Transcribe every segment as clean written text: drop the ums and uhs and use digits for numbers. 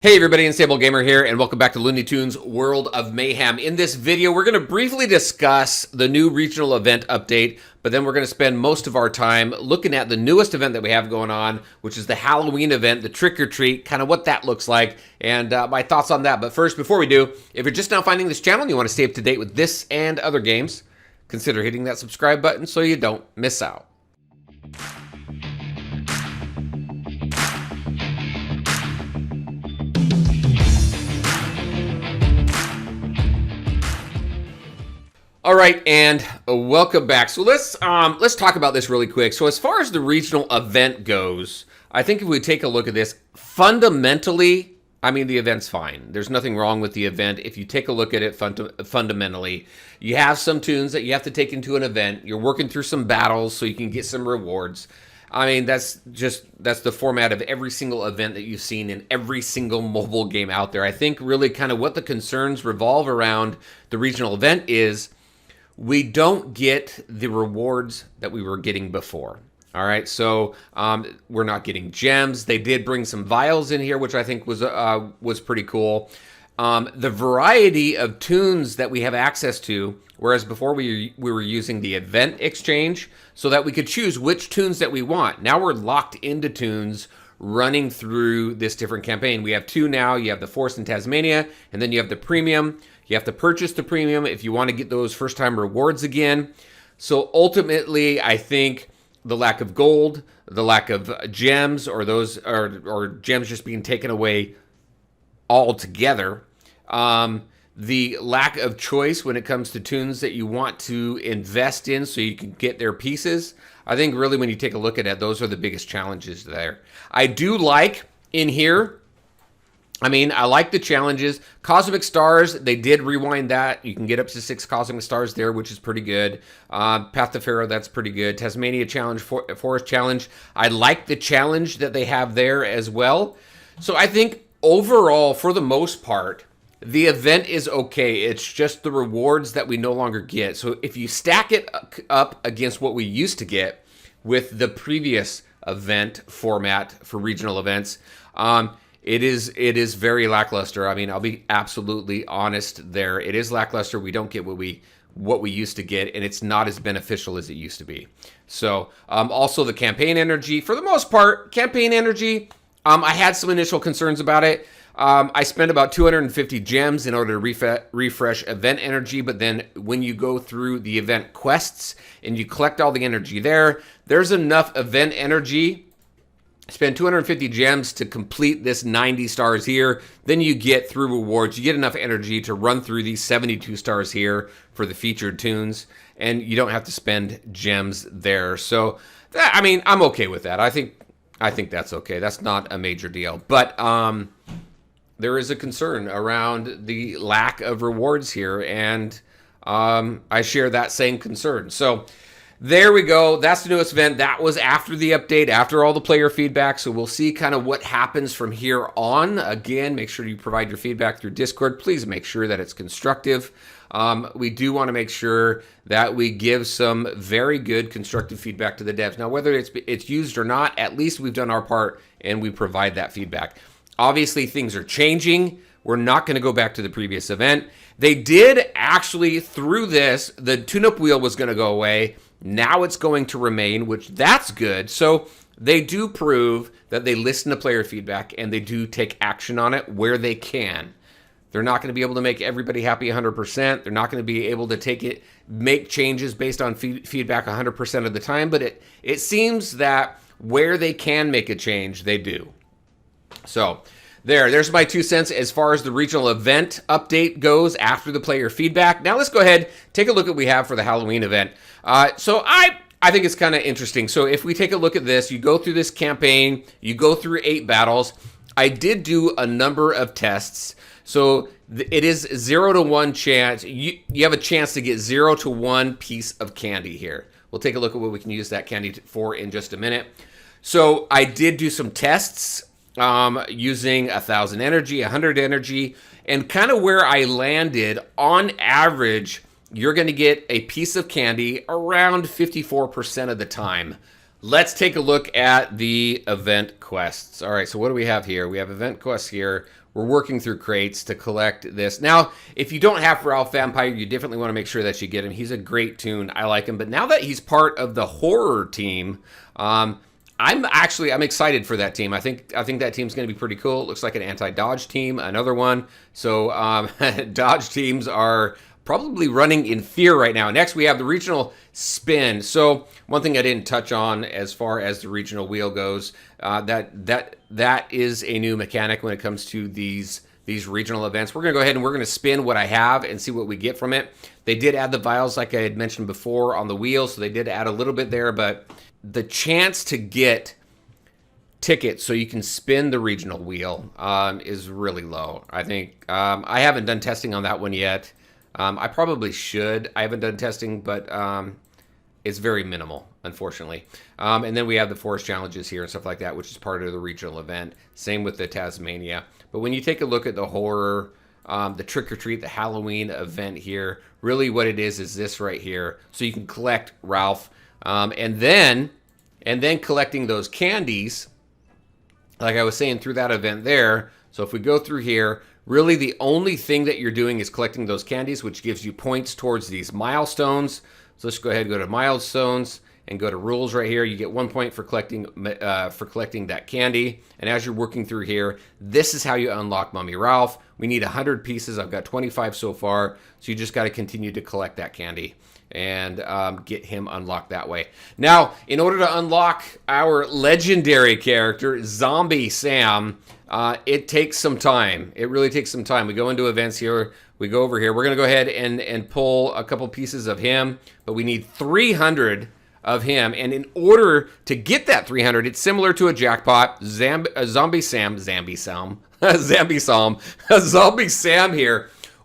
Hey everybody, Unstable Gamer here, and welcome back to Looney Tunes World of Mayhem. In this video, we're going to briefly discuss the new regional event update, but then we're going to spend most of our time looking at the newest event that we have going on, which is the Halloween event, the Trick or Treat, kind of what that looks like, and my thoughts on that. But first, before we do, if you're just now finding this channel and you want to stay up to date with this and other games, consider hitting that subscribe button so you don't miss out. All right, and welcome back. So let's talk about this really quick. So as far as the regional event goes, I think if we take a look at this, fundamentally, I mean, the event's fine. There's nothing wrong with the event. If you take a look at it fundamentally, you have some tunes that you have to take into an event. You're working through some battles so you can get some rewards. I mean, that's the format of every single event that you've seen in every single mobile game out there. I think really kind of what the concerns revolve around the regional event is we don't get the rewards that we were getting before. All right, so we're not getting gems. They did bring some vials in here, which I think was pretty cool. The variety of tunes that we have access to, whereas before we were using the event exchange so that we could choose which tunes that we want. Now we're locked into tunes running through this different campaign. We have two now. You have the Force in Tasmania, and then you have the Premium. You have to purchase the Premium if you want to get those first-time rewards again. So ultimately, I think the lack of gold, the lack of gems, or those or gems just being taken away altogether, the lack of choice when it comes to tunes that you want to invest in so you can get their pieces, I think really when you take a look at it, those are the biggest challenges there. I do like in here, I mean, I like the challenges. Cosmic Stars, they did rewind that. You can get up to 6 Cosmic Stars there, which is pretty good. Path to Pharaoh, that's pretty good. Tasmania Challenge, Forest Challenge. I like the challenge that they have there as well. So I think overall, for the most part, the event is okay. It's just the rewards that we no longer get. So if you stack it up against what we used to get with the previous event format for regional events, it is very lackluster. I mean, I'll be absolutely honest there. It is lackluster. We don't get what we used to get, and it's not as beneficial as it used to be. So also the campaign energy, for the most part, campaign energy, I had some initial concerns about it. I spent about 250 gems in order to refresh event energy, but then when you go through the event quests and you collect all the energy there's enough event energy. Spend 250 gems to complete this 90 stars here. Then you get through rewards. You get enough energy to run through these 72 stars here for the featured tunes, and you don't have to spend gems there. So, I mean, I'm okay with that. I think that's okay. That's not a major deal. But there is a concern around the lack of rewards here, and I share that same concern. So there we go. That's the newest event. That was after the update, after all the player feedback. So we'll see kind of what happens from here on. Again, make sure you provide your feedback through Discord. Please make sure that it's constructive. We do want to make sure that we give some very good constructive feedback to the devs. Now, whether it's used or not, at least we've done our part and we provide that feedback. Obviously, things are changing. We're not going to go back to the previous event. They did actually, through this, the tune-up wheel was going to go away. Now it's going to remain, which that's good. So they do prove that they listen to player feedback and they do take action on it where they can. They're not going to be able to make everybody happy 100%. They're not going to be able to make changes based on feedback 100% of the time. But it seems that where they can make a change, they do. So there's my 2 cents as far as the regional event update goes after the player feedback. Now let's go ahead, take a look at what we have for the Halloween event. So I think it's kind of interesting. So if we take a look at this, you go through this campaign, you go through 8 battles. I did do a number of tests. So it is 0 to 1 chance. You have a chance to get 0 to 1 piece of candy here. We'll take a look at what we can use that candy for in just a minute. So I did do some tests using 1,000 energy, 100 energy, and kind of where I landed, on average, you're going to get a piece of candy around 54% of the time. Let's take a look at the event quests. All right, so what do we have here? We have event quests here we're working through crates to collect this. Now, if you don't have Ralph Vampire, you definitely want to make sure that you get him. He's a great toon. I like him. But now that he's part of the horror team, I'm excited for that team. I think that team's going to be pretty cool. It looks like an anti-dodge team, another one. So dodge teams are probably running in fear right now. Next, we have the regional spin. So one thing I didn't touch on as far as the regional wheel goes, that is a new mechanic when it comes to these regional events. We're going to go ahead and we're going to spin what I have and see what we get from it. They did add the vials like I had mentioned before on the wheel, so they did add a little bit there, but the chance to get tickets so you can spin the regional wheel is really low. I think I haven't done testing on that one yet. I probably should. I haven't done testing, but it's very minimal, unfortunately. And then we have the forest challenges here and stuff like that, which is part of the regional event. Same with the Tasmania. But when you take a look at the horror, the trick-or-treat, the Halloween event here, really what it is this right here. So you can collect Ralph. And then collecting those candies, like I was saying, through that event there. So if we go through here, really the only thing that you're doing is collecting those candies, which gives you points towards these milestones. So let's go ahead and go to milestones and go to rules right here. You get 1 point for collecting that candy. And as you're working through here, this is how you unlock Mummy Ralph. We need 100 pieces. I've got 25 so far. So you just got to continue to collect that candy and get him unlocked that way. Now, in order to unlock our legendary character, Zombie Sam, it takes some time. It really takes some time. We go into events here. We go over here. We're going to go ahead and pull a couple pieces of him, but we need 300 of him. And in order to get that 300, it's similar to a jackpot. Zombie Sam here,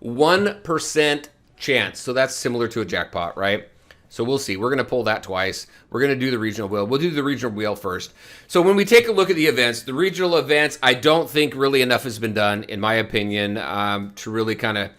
1% chance. So that's similar to a jackpot, right? So we'll see. We're going to pull that twice. We're going to do the regional wheel. We'll do the regional wheel first. So when we take a look at the events, the regional events, I don't think really enough has been done, in my opinion, to really kind of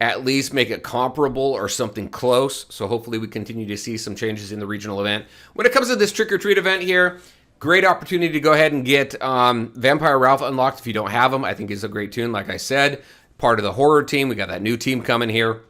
at least make it comparable or something close. So hopefully we continue to see some changes in the regional event. When it comes to this trick-or-treat event here, great opportunity to go ahead and get Vampire Ralph unlocked if you don't have him. I think he's a great toon, like I said. Part of the horror team. We got that new team coming here.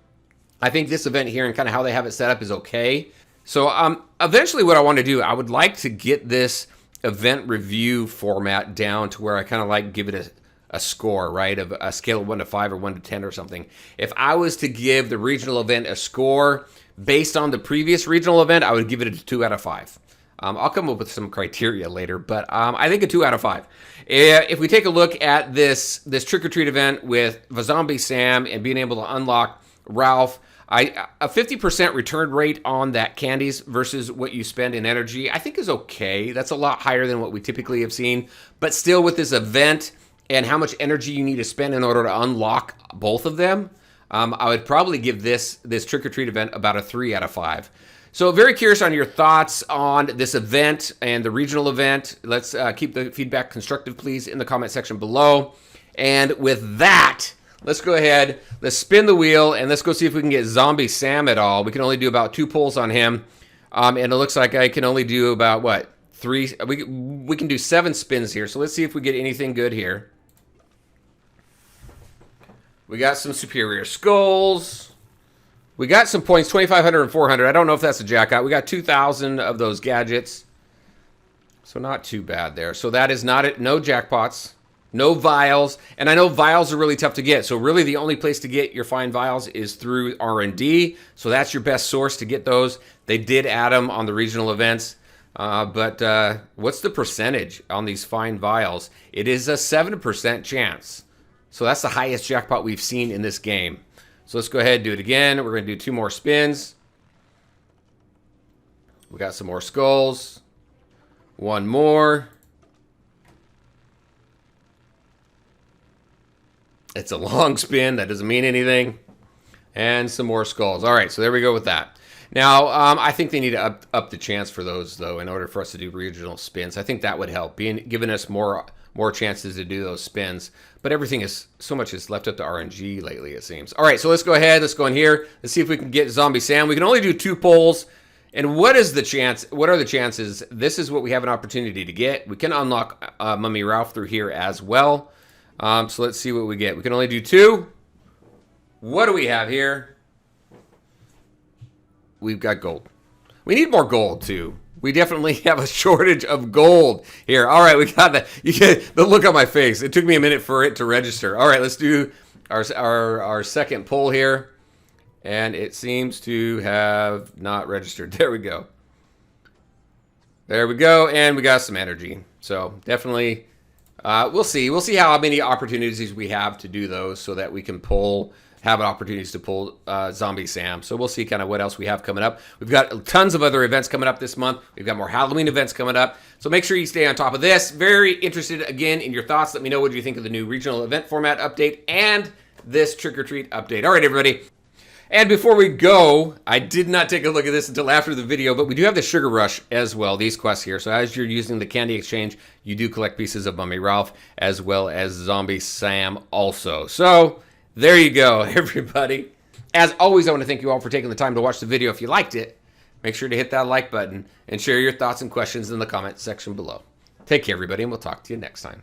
I think this event here and kind of how they have it set up is okay. So eventually what I want to do, I would like to get this event review format down to where I kind of like give it a score, right? Of a scale of 1 to 5 or 1 to 10 or something. If I was to give the regional event a score based on the previous regional event, I would give it a 2 out of 5. I'll come up with some criteria later, but I think a 2 out of 5. If we take a look at this trick-or-treat event with Zombie Sam and being able to unlock Ralph, a 50% return rate on that candies versus what you spend in energy, I think is okay. That's a lot higher than what we typically have seen. But still, with this event and how much energy you need to spend in order to unlock both of them, I would probably give this trick-or-treat event about a 3 out of 5. So very curious on your thoughts on this event and the regional event. Let's keep the feedback constructive, please, in the comment section below. And with that, let's go ahead, let's spin the wheel, and let's go see if we can get Zombie Sam at all. We can only do about 2 pulls on him, and it looks like I can only do about, what, 3? We can do 7 spins here, so let's see if we get anything good here. We got some superior skulls. We got some points, 2,500 and 400. I don't know if that's a jackpot. We got 2,000 of those gadgets, so not too bad there. So that is not it. No jackpots. No vials, and I know vials are really tough to get, so really the only place to get your fine vials is through R&D, so that's your best source to get those. They did add them on the regional events, but what's the percentage on these fine vials? It is a 7% chance, so that's the highest jackpot we've seen in this game. So let's go ahead and do it again. We're going to do 2 more spins. We got some more skulls. 1 more. It's a long spin. That doesn't mean anything. And some more skulls. All right, so there we go with that. Now, I think they need to up the chance for those, though, in order for us to do regional spins. I think that would help, giving us more chances to do those spins. But everything is, so much is left up to RNG lately, it seems. All right, so let's go ahead. Let's go in here. Let's see if we can get Zombie Sam. We can only do 2 pulls. And what is the chance? What are the chances? This is what we have an opportunity to get. We can unlock Mummy Ralph through here as well. So let's see what we get. We can only do 2. What do we have here? We've got gold. We need more gold, too. We definitely have a shortage of gold here. All right, we got that. You get the look on my face. It took me a minute for it to register. All right, let's do our second pull here. And it seems to have not registered. There we go. There we go. And we got some energy. So definitely, we'll see. We'll see how many opportunities we have to do those so that we can have opportunities to pull Zombie Sam. So we'll see kind of what else we have coming up. We've got tons of other events coming up this month. We've got more Halloween events coming up. So make sure you stay on top of this. Very interested, again, in your thoughts. Let me know what you think of the new regional event format update and this Trick or Treat update. All right, everybody. And before we go, I did not take a look at this until after the video, but we do have the Sugar Rush as well, these quests here. So as you're using the Candy Exchange, you do collect pieces of Mummy Ralph as well as Zombie Sam also. So there you go, everybody. As always, I want to thank you all for taking the time to watch the video. If you liked it, make sure to hit that like button and share your thoughts and questions in the comment section below. Take care, everybody, and we'll talk to you next time.